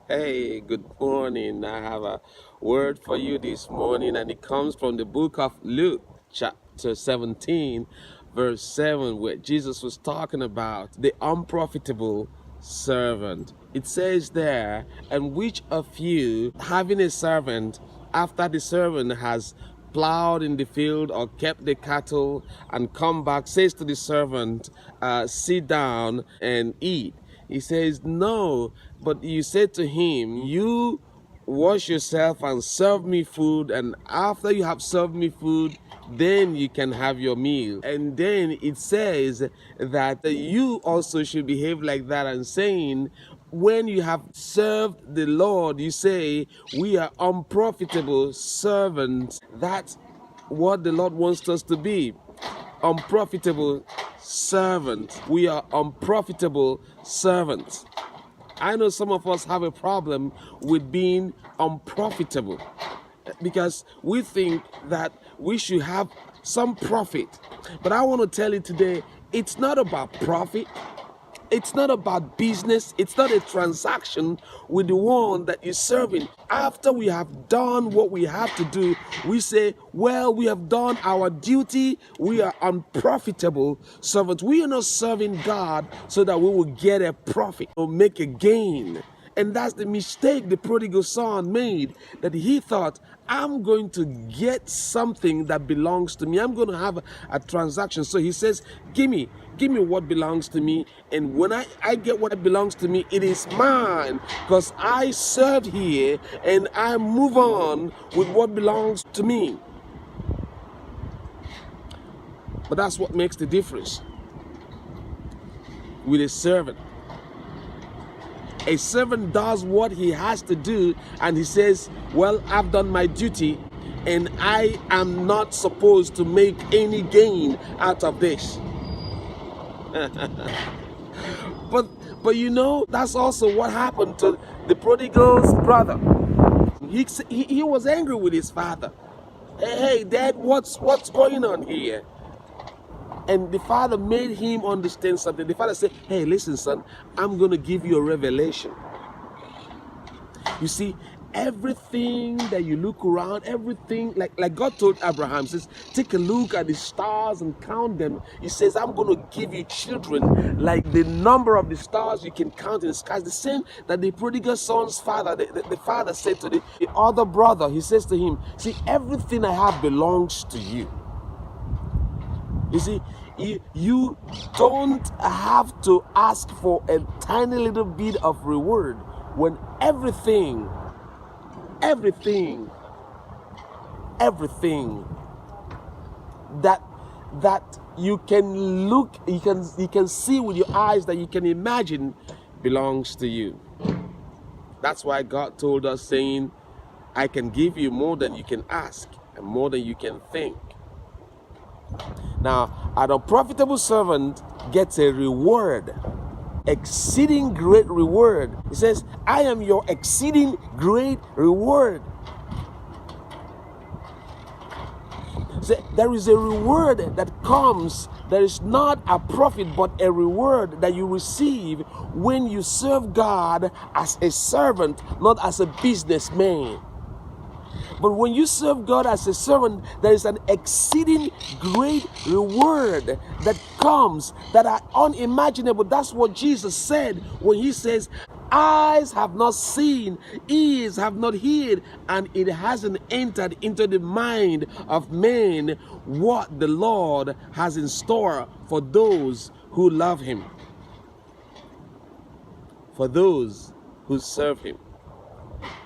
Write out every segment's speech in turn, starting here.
Hey, good morning. I have a word for you this morning, and it comes from the book of Luke, chapter 17, verse 7, where Jesus was talking about the unprofitable servant. It says there, and which of you, having a servant, after the servant has plowed in the field or kept the cattle and come back, says to the servant, sit down and eat. He says, no, but you said to him, you wash yourself and serve me food, and after you have served me food, then you can have your meal. And then it says that you also should behave like that, and saying, when you have served the Lord, you say, we are unprofitable servants. That's what the Lord wants us to be. Unprofitable servants. We are unprofitable servants. I know some of us have a problem with being unprofitable because we think that we should have some profit. But I want to tell you today, it's not about profit. It's not about business. It's not a transaction with the one that you're serving. After we have done what we have to do, we say, well, we have done our duty. We are unprofitable servants. We are not serving God so that we will get a profit or make a gain. And that's the mistake the prodigal son made, that he thought, I'm going to get something that belongs to me. I'm going to have a transaction. So he says, give me what belongs to me. And when I get what belongs to me, it is mine, because I served here and I move on with what belongs to me. But that's what makes the difference with a servant. A servant does what he has to do, and he says, well, I've done my duty and I am not supposed to make any gain out of this. But you know, that's also what happened to the prodigal's brother. He was angry with his father. Hey, Dad, what's going on here? And the father made him understand something. The father said, hey, listen, son, I'm going to give you a revelation. You see, everything that you look around, everything, like God told Abraham, says, take a look at the stars and count them. He says, I'm going to give you children like the number of the stars you can count in the skies. The same that the prodigal son's father, the father said to the other brother, he says to him, see, everything I have belongs to you. You see, you don't have to ask for a tiny little bit of reward when everything that you can look, you can see with your eyes, that you can imagine, belongs to you. That's why God told us, saying, I can give you more than you can ask and more than you can think. Now, an unprofitable servant gets a reward, exceeding great reward. He says, I am your exceeding great reward. So there is a reward that comes. There is not a profit, but a reward that you receive when you serve God as a servant, not as a businessman. But when you serve God as a servant, there is an exceeding great reward that comes, that are unimaginable. That's what Jesus said when he says, eyes have not seen, ears have not heard, and it hasn't entered into the mind of man what the Lord has in store for those who love him, for those who serve him.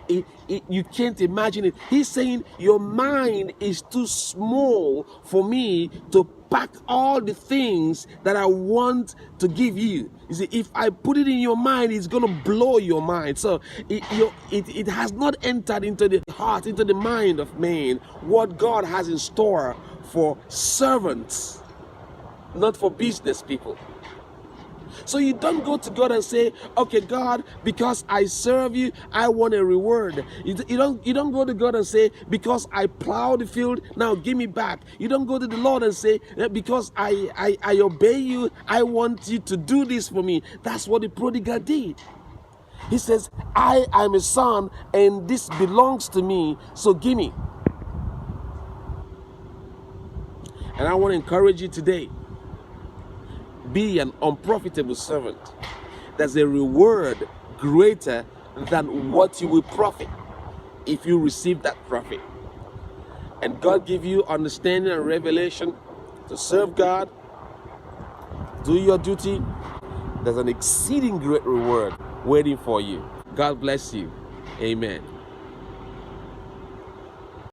You can't imagine it. He's saying, your mind is too small for me to pack all the things that I want to give you. You see, if I put it in your mind, it's going to blow your mind. So it has not entered into the heart, into the mind of man, what God has in store for servants, not for business people. So you don't go to God and say, okay, God, because I serve you, I want a reward. You don't go to God and say, because I plow the field, now give me back. You don't go to the Lord and say, because I obey you, I want you to do this for me. That's what the prodigal did. He says, I am a son and this belongs to me, so give me. And I want to encourage you today, be an unprofitable servant. There's a reward greater than what you will profit if you receive that profit. And God give you understanding and revelation to serve God, do your duty. There's an exceeding great reward waiting for you. God bless you. Amen.